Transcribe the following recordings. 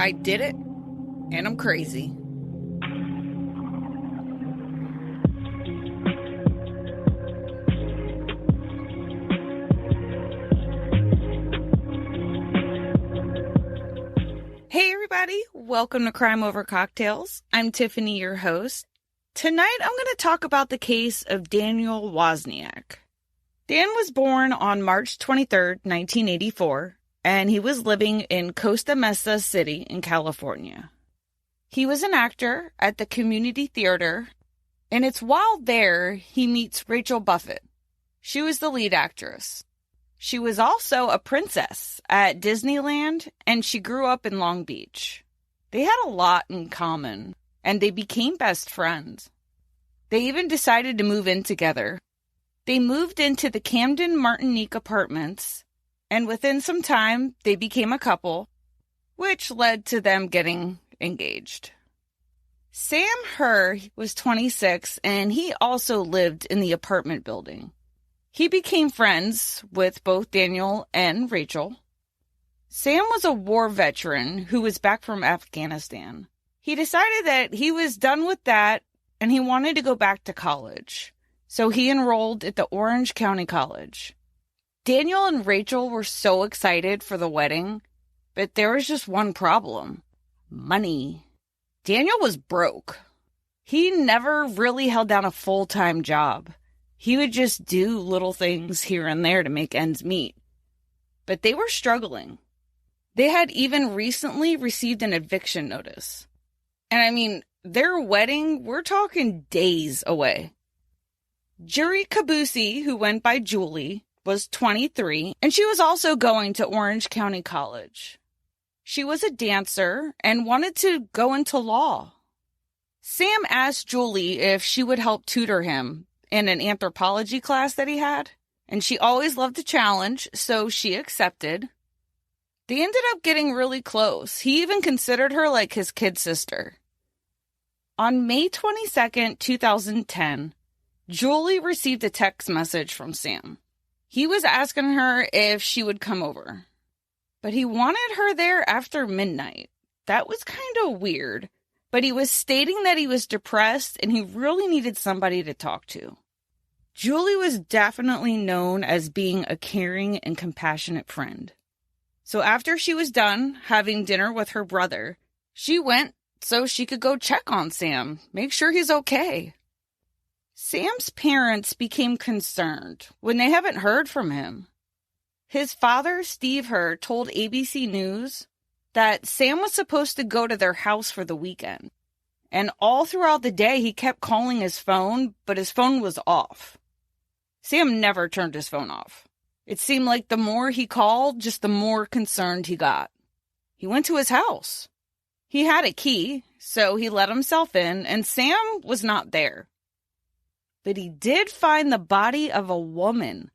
I did it, and I'm crazy. Hey everybody, welcome to Crime Over Cocktails. I'm Tiffany, your host. Tonight I'm going to talk about the case of Daniel Wozniak. Dan was born on March 23rd, 1984, and he was living in Costa Mesa City in California. He was an actor at the community theater, and it's while there he meets Rachel Buffett. She was the lead actress. She was also a princess at Disneyland, and she grew up in Long Beach. They had a lot in common, and they became best friends. They even decided to move in together. They moved into the Camden Martinique apartments, and within some time, they became a couple, which led to them getting engaged. Sam Herr was 26, and he also lived in the apartment building. He became friends with both Daniel and Rachel. Sam was a war veteran who was back from Afghanistan. He decided that he was done with that and he wanted to go back to college. So he enrolled at the Orange County College. Daniel and Rachel were so excited for the wedding, but there was just one problem: money. Daniel was broke. He never really held down a full-time job. He would just do little things here and there to make ends meet. But they were struggling. They had even recently received an eviction notice. And I mean, their wedding, we're talking days away. Juri, who went by Juri, was 23, and she was also going to Orange County College. She was a dancer and wanted to go into law. Sam asked Juri if she would help tutor him in an anthropology class that he had, and she always loved a challenge, so she accepted. They ended up getting really close. He even considered her like his kid sister. On May 22nd, 2010, Julie received a text message from Sam. He was asking her if she would come over, but he wanted her there after midnight. That was kind of weird, but he was stating that he was depressed and he really needed somebody to talk to. Julie was definitely known as being a caring and compassionate friend. So after she was done having dinner with her brother, she went so she could go check on Sam, make sure he's okay. Sam's parents became concerned when they haven't heard from him. His father, Steve Herr, told ABC News that Sam was supposed to go to their house for the weekend. And all throughout the day, he kept calling his phone, but his phone was off. Sam never turned his phone off. It seemed like the more he called, just the more concerned he got. He went to his house. He had a key, so he let himself in, and Sam was not there. But he did find the body of a woman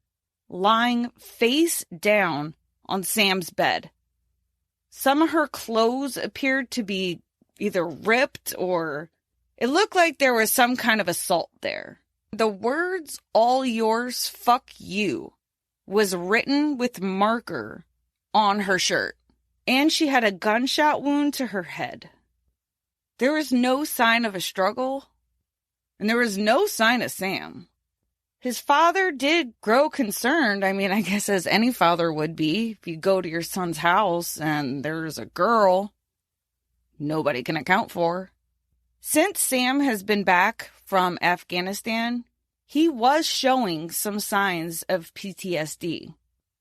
lying face down on Sam's bed. Some of her clothes appeared to be either ripped or it looked like there was some kind of assault there. The words, "all yours, fuck you," was written with marker on her shirt, and she had a gunshot wound to her head. There was no sign of a struggle, and there was no sign of Sam. His father did grow concerned. I mean, I guess as any father would be. If you go to your son's house and there's a girl, nobody can account for. Since Sam has been back from Afghanistan, he was showing some signs of PTSD.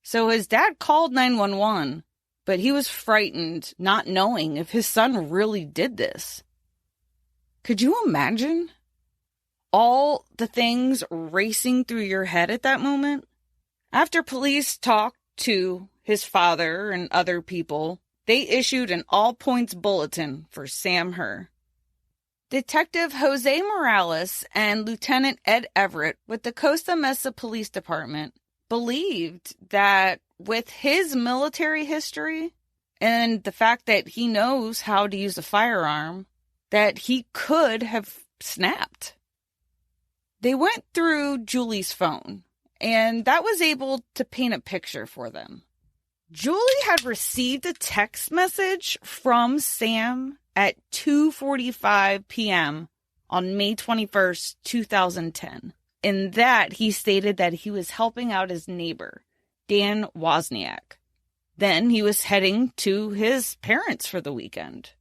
So his dad called 911, but he was frightened, not knowing if his son really did this. Could you imagine all the things racing through your head at that moment? After police talked to his father and other people, they issued an all-points bulletin for Sam Herr. Detective Jose Morales and Lieutenant Ed Everett with the Costa Mesa Police Department believed that with his military history and the fact that he knows how to use a firearm, that he could have snapped. They went through Julie's phone, and that was able to paint a picture for them. Julie had received a text message from Sam at 2:45 p.m. on May 21st, 2010. In that, he stated that he was helping out his neighbor, Dan Wozniak. Then he was heading to his parents for the weekend.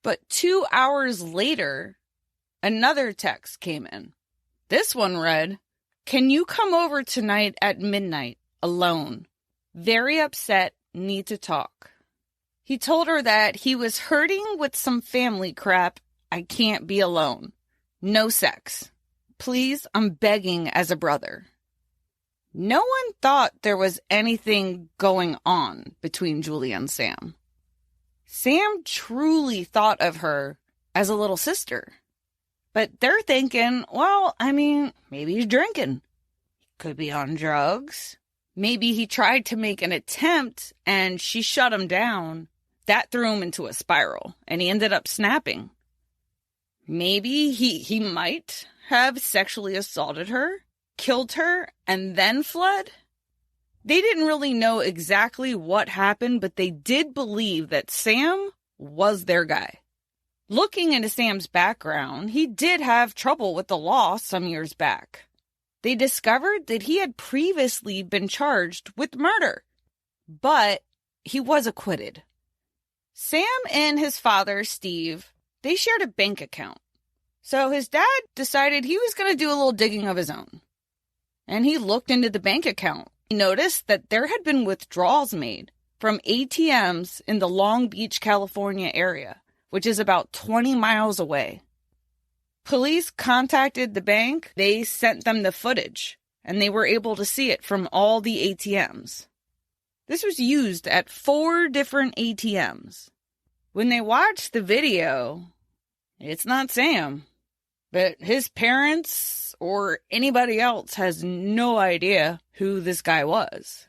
But 2 hours later, another text came in. This one read, "Can you come over tonight at midnight, alone? Very upset, need to talk." He told her that he was hurting with some family crap. "I can't be alone. No sex. Please, I'm begging as a brother." No one thought there was anything going on between Julie and Sam. Sam truly thought of her as a little sister. But they're thinking, well, maybe he's drinking. Could be on drugs. Maybe he tried to make an attempt and she shut him down. That threw him into a spiral and he ended up snapping. Maybe he might have sexually assaulted her, killed her, and then fled. They didn't really know exactly what happened, but they did believe that Sam was their guy. Looking into Sam's background, he did have trouble with the law some years back. They discovered that he had previously been charged with murder, but he was acquitted. Sam and his father, Steve, they shared a bank account. So his dad decided he was going to do a little digging of his own. And he looked into the bank account. He noticed that there had been withdrawals made from ATMs in the Long Beach, California area, which is about 20 miles away. Police contacted the bank. They sent them the footage, and they were able to see it from all the ATMs. This was used at 4 different ATMs. When they watched the video, it's not Sam, but his parents or anybody else has no idea who this guy was.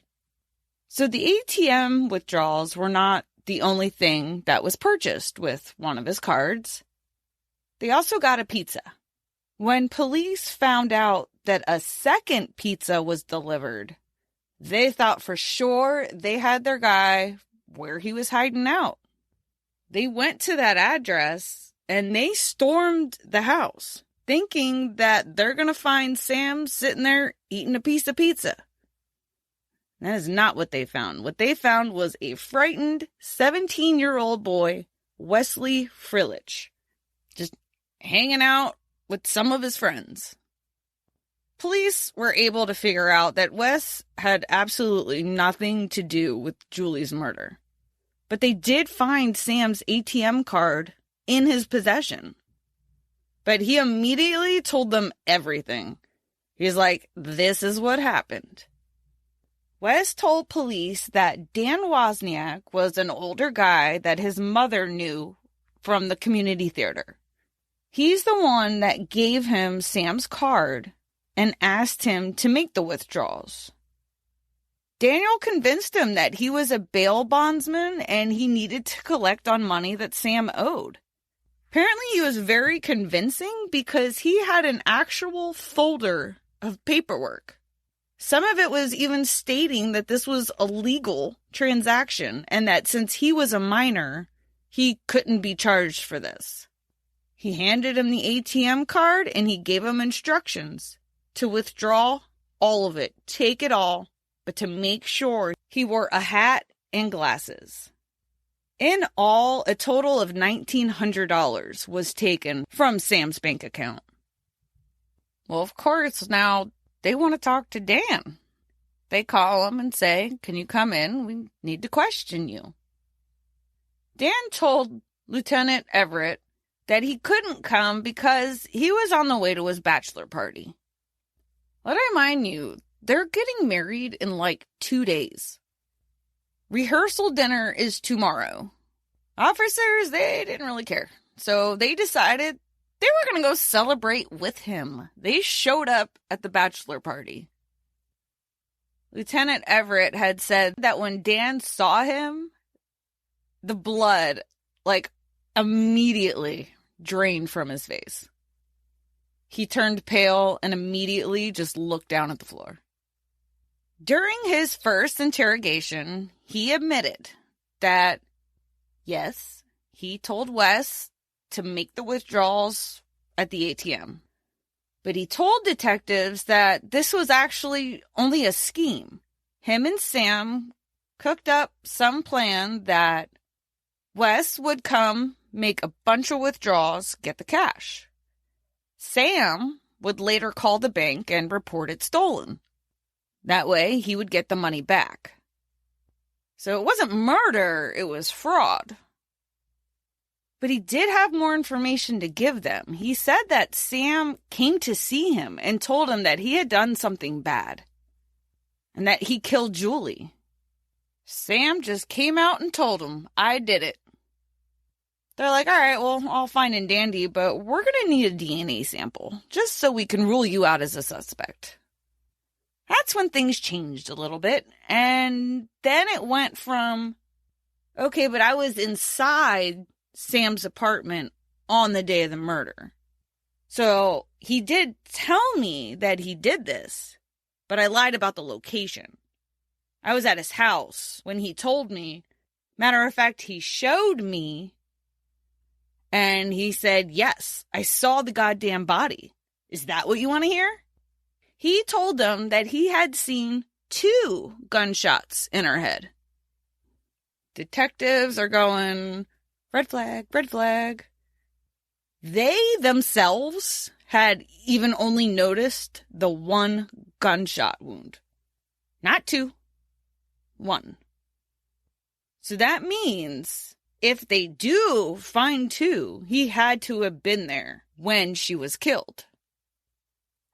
So the ATM withdrawals were not the only thing that was purchased with one of his cards. They also got a pizza. When police found out that a second pizza was delivered, they thought for sure they had their guy where he was hiding out. They went to that address and they stormed the house, thinking that they're going to find Sam sitting there eating a piece of pizza. That is not what they found. What they found was a frightened 17-year-old boy, Wesley Frillich, just hanging out with some of his friends. Police were able to figure out that Wes had absolutely nothing to do with Julie's murder. But they did find Sam's ATM card in his possession. But he immediately told them everything. He's like, this is what happened. Wes told police that Dan Wozniak was an older guy that his mother knew from the community theater. He's the one that gave him Sam's card and asked him to make the withdrawals. Daniel convinced him that he was a bail bondsman and he needed to collect on money that Sam owed. Apparently he was very convincing because he had an actual folder of paperwork. Some of it was even stating that this was a legal transaction and that since he was a minor, he couldn't be charged for this. He handed him the ATM card and he gave him instructions to withdraw all of it, take it all, but to make sure he wore a hat and glasses. In all, a total of $1,900 was taken from Sam's bank account. Well, of course, now they want to talk to Dan. They call him and say, "Can you come in? We need to question you." Dan told Lieutenant Everett that he couldn't come because he was on the way to his bachelor party. Let I remind you, they're getting married in like 2 days. Rehearsal dinner is tomorrow. Officers, they didn't really care. So they decided they were going to go celebrate with him. They showed up at the bachelor party. Lieutenant Everett had said that when Dan saw him, the blood, immediately drained from his face. He turned pale and immediately just looked down at the floor. During his first interrogation, he admitted that, yes, he told Wes to make the withdrawals at the ATM. But he told detectives that this was actually only a scheme. Him and Sam cooked up some plan that Wes would come, make a bunch of withdrawals, get the cash. Sam would later call the bank and report it stolen. That way, he would get the money back. So it wasn't murder, it was fraud. But he did have more information to give them. He said that Sam came to see him and told him that he had done something bad and that he killed Julie. Sam just came out and told him, I did it. They're like, all right, well, all fine and dandy, but we're going to need a DNA sample just so we can rule you out as a suspect. That's when things changed a little bit. And then it went from, okay, but I was inside Sam's apartment on the day of the murder. So he did tell me that he did this, but I lied about the location. I was at his house when he told me. Matter of fact, he showed me and he said, yes, I saw the goddamn body. Is that what you want to hear? He told them that he had seen 2 gunshots in her head. Detectives are going, red flag, red flag. They themselves had even only noticed the 1 gunshot wound. Not 2. 1. So that means if they do find 2, he had to have been there when she was killed.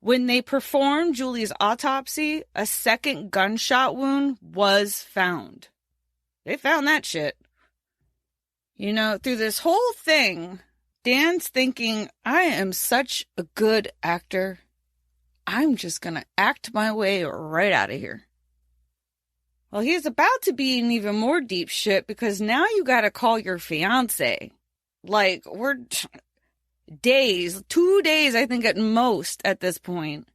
When they performed Julie's autopsy, a 2nd gunshot wound was found. They found that shit. You know, through this whole thing, Dan's thinking, I am such a good actor. I'm just going to act my way right out of here. Well, he's about to be in even more deep shit because now you got to call your fiance. Like, we're days, 2 days, I think at most at this point,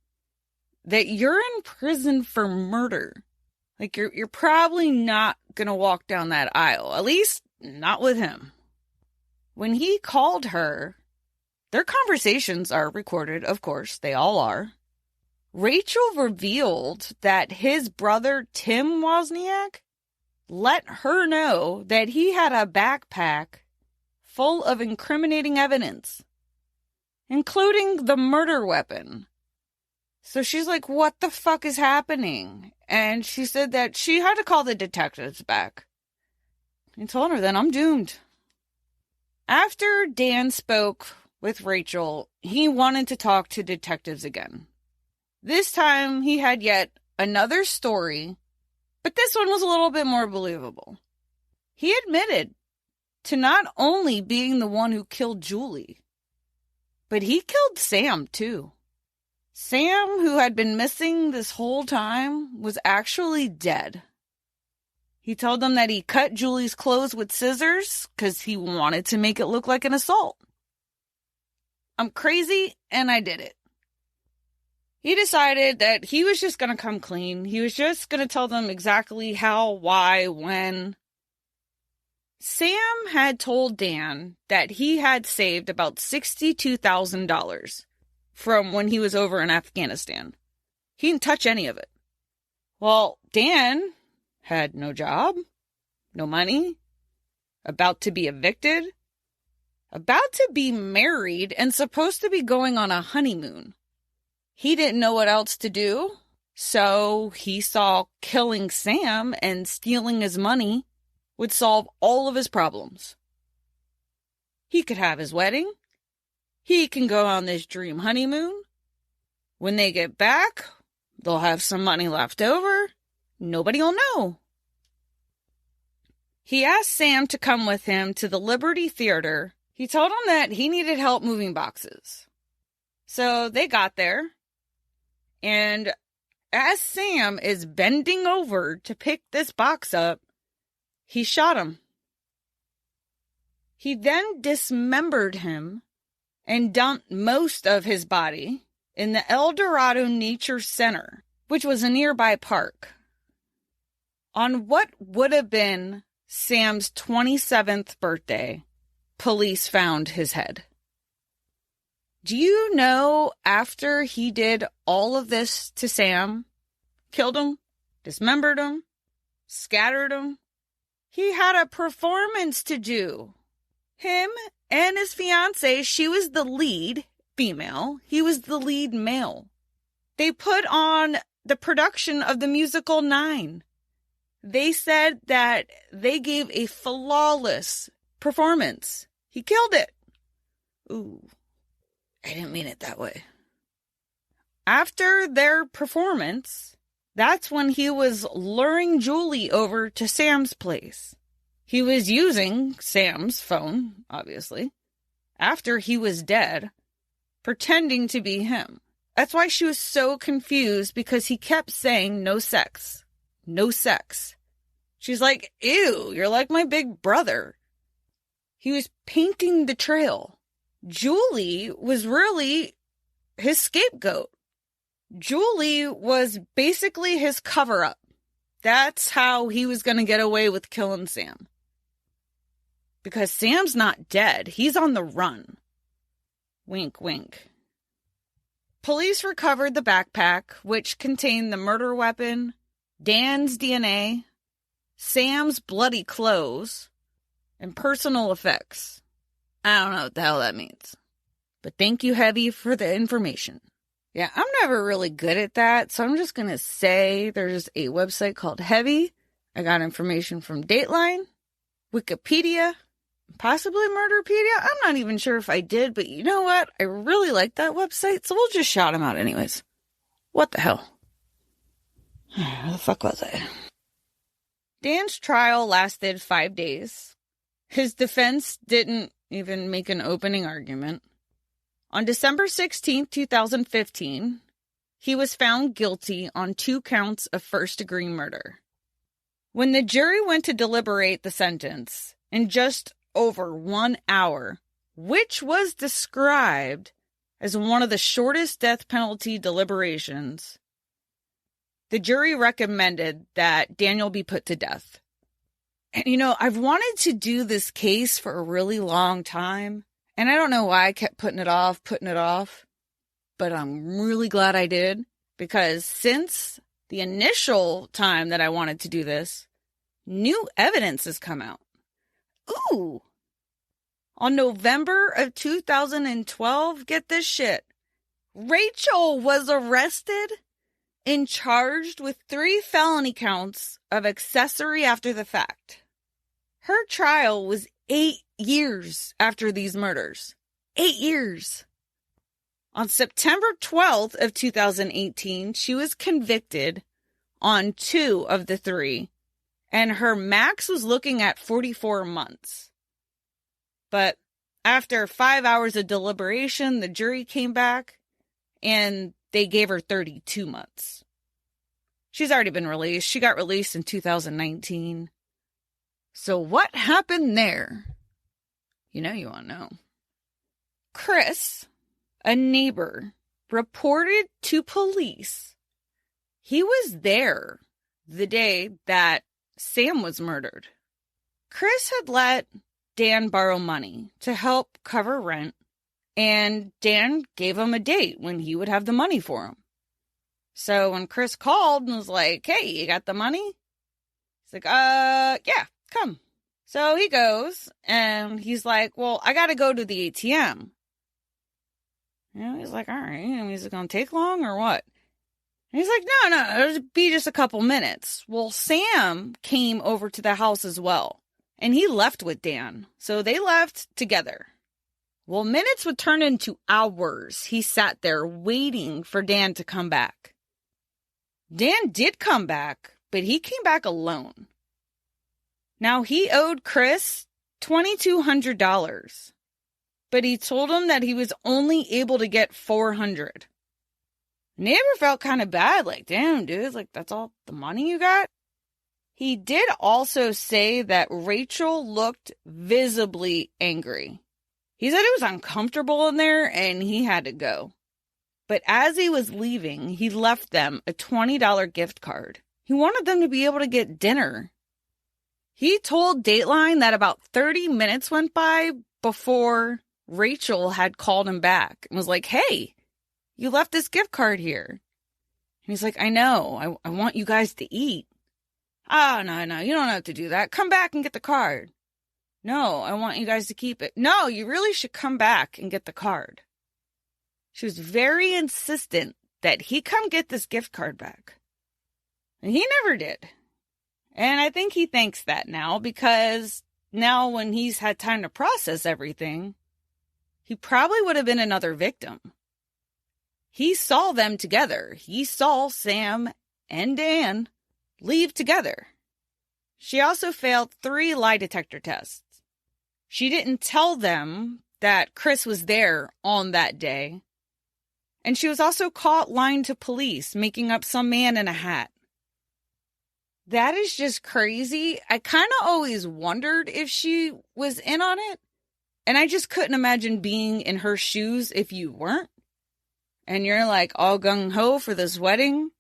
that you're in prison for murder. Like, you're probably not going to walk down that aisle. At least, not with him. When he called her, their conversations are recorded, of course, they all are. Rachel revealed that his brother, Tim Wozniak, let her know that he had a backpack full of incriminating evidence, including the murder weapon. So she's like, what the fuck is happening? And she said that she had to call the detectives back. He told her that I'm doomed. After Dan spoke with Rachel, he wanted to talk to detectives again. This time he had yet another story, but this one was a little bit more believable. He admitted to not only being the one who killed Julie, but he killed Sam too. Sam, who had been missing this whole time, was actually dead. He told them that he cut Julie's clothes with scissors because he wanted to make it look like an assault. I'm crazy, and I did it. He decided that he was just going to come clean. He was just going to tell them exactly how, why, when. Sam had told Dan that he had saved about $62,000 from when he was over in Afghanistan. He didn't touch any of it. Well, Dan had no job, no money, about to be evicted, about to be married, and supposed to be going on a honeymoon. He didn't know what else to do, so he saw killing Sam and stealing his money would solve all of his problems. He could have his wedding. He can go on this dream honeymoon. When they get back, they'll have some money left over. Nobody will know. He asked Sam to come with him to the Liberty Theater. He told him that he needed help moving boxes. So they got there. And as Sam is bending over to pick this box up, he shot him. He then dismembered him and dumped most of his body in the El Dorado Nature Center, which was a nearby park. On what would have been Sam's 27th birthday, police found his head. Do you know after he did all of this to Sam, killed him, dismembered him, scattered him, he had a performance to do. Him and his fiancée, she was the lead female, he was the lead male. They put on the production of the musical 9. They said that they gave a flawless performance. He killed it. Ooh, I didn't mean it that way. After their performance, that's when he was luring Julie over to Sam's place. He was using Sam's phone, obviously, after he was dead, pretending to be him. That's why she was so confused, because he kept saying no sex. No sex. She's like, ew, you're like my big brother. He was painting the trail. Julie was really his scapegoat. Julie was basically his cover-up. That's how he was going to get away with killing Sam. Because Sam's not dead. He's on the run. Wink, wink. Police recovered the backpack, which contained the murder weapon, Dan's DNA, Sam's bloody clothes, and personal effects. I don't know what the hell that means. But thank you, Heavy, for the information. Yeah, I'm never really good at that, so I'm just going to say there's a website called Heavy. I got information from Dateline, Wikipedia, possibly Murderpedia. I'm not even sure if I did, but you know what? I really like that website, so we'll just shout him out anyways. What the hell? Where the fuck was I? Dan's trial lasted 5 days. His defense didn't even make an opening argument. On December 16, 2015, he was found guilty on 2 counts of first-degree murder. When the jury went to deliberate the sentence in just over 1 hour, which was described as one of the shortest death penalty deliberations, the jury recommended that Daniel be put to death. And, you know, I've wanted to do this case for a really long time, and I don't know why I kept putting it off, but I'm really glad I did, because since the initial time that I wanted to do this, new evidence has come out. Ooh! On November of 2012, get this shit, Rachel was arrested and charged with 3 felony counts of accessory after the fact. Her trial was 8 years after these murders. 8 years. On September 12th of 2018, she was convicted on 2 of the 3, and her max was looking at 44 months. But after 5 hours of deliberation, the jury came back, and they gave her 32 months. She's already been released. She got released in 2019. So what happened there? You know you want to know. Chris, a neighbor, reported to police he was there the day that Sam was murdered. Chris had let Dan borrow money to help cover rent, and Dan gave him a date when he would have the money for him. So when Chris called and was like, hey, you got the money? He's like, yeah, come. So he goes, and he's like, well, I got to go to the ATM. You know, he's like, all right, I mean, is it going to take long or what? And he's like, no, it'll be just a couple minutes. Well, Sam came over to the house as well, and he left with Dan. So they left together. Well, minutes would turn into hours. He sat there waiting for Dan to come back. Dan did come back, but he came back alone. Now, he owed Chris $2,200, but he told him that he was only able to get $400. Neighbor felt kind of bad, like, damn, dude, like, that's all the money you got? He did also say that Rachel looked visibly angry. He said it was uncomfortable in there and he had to go. But as he was leaving, he left them a $20 gift card. He wanted them to be able to get dinner. He told Dateline that about 30 minutes went by before Rachel had called him back and was like, hey, you left this gift card here. And he's like, I know. I want you guys to eat. Oh, no, you don't have to do that. Come back and get the card. No, I want you guys to keep it. No, you really should come back and get the card. She was very insistent that he come get this gift card back. And he never did. And I think he thinks that now, because now when he's had time to process everything, he probably would have been another victim. He saw them together. He saw Sam and Dan leave together. She also failed 3 lie detector tests. She didn't tell them that Chris was there on that day. And she was also caught lying to police, making up some man in a hat. That is just crazy. I kind of always wondered if she was in on it. And I just couldn't imagine being in her shoes if you weren't. And you're like all gung-ho for this wedding.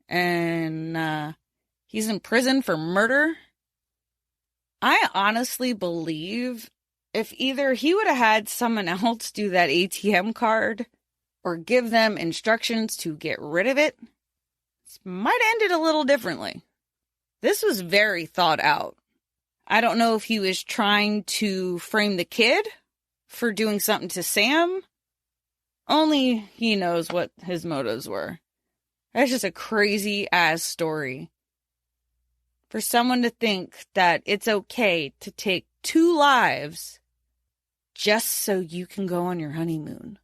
And he's in prison for murder. I honestly believe if either he would have had someone else do that ATM card or give them instructions to get rid of it, this might have ended a little differently. This was very thought out. I don't know if he was trying to frame the kid for doing something to Sam. Only he knows what his motives were. That's just a crazy ass story. For someone to think that it's okay to take 2 lives just so you can go on your honeymoon.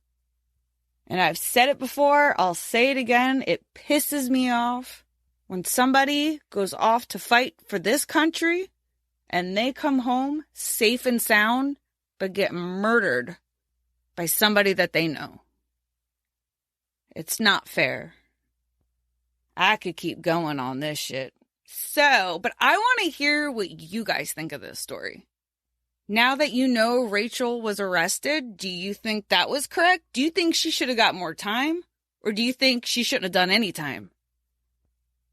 And I've said it before, I'll say it again, it pisses me off when somebody goes off to fight for this country and they come home safe and sound but get murdered by somebody that they know. It's not fair. I could keep going on this shit. But I want to hear what you guys think of this story. Now that you know Rachel was arrested, do you think that was correct? Do you think she should have got more time? Or do you think she shouldn't have done any time?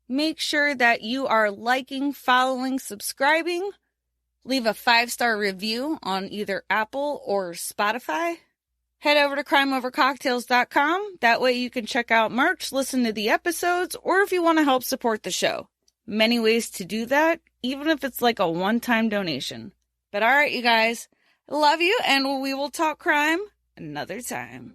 Make sure that you are liking, following, subscribing. Leave a 5-star review on either Apple or Spotify. Head over to crimeovercocktails.com. That way you can check out merch, listen to the episodes, or if you want to help support the show. Many ways to do that, even if it's like a one-time donation. But all right, you guys, love you, and we will talk crime another time.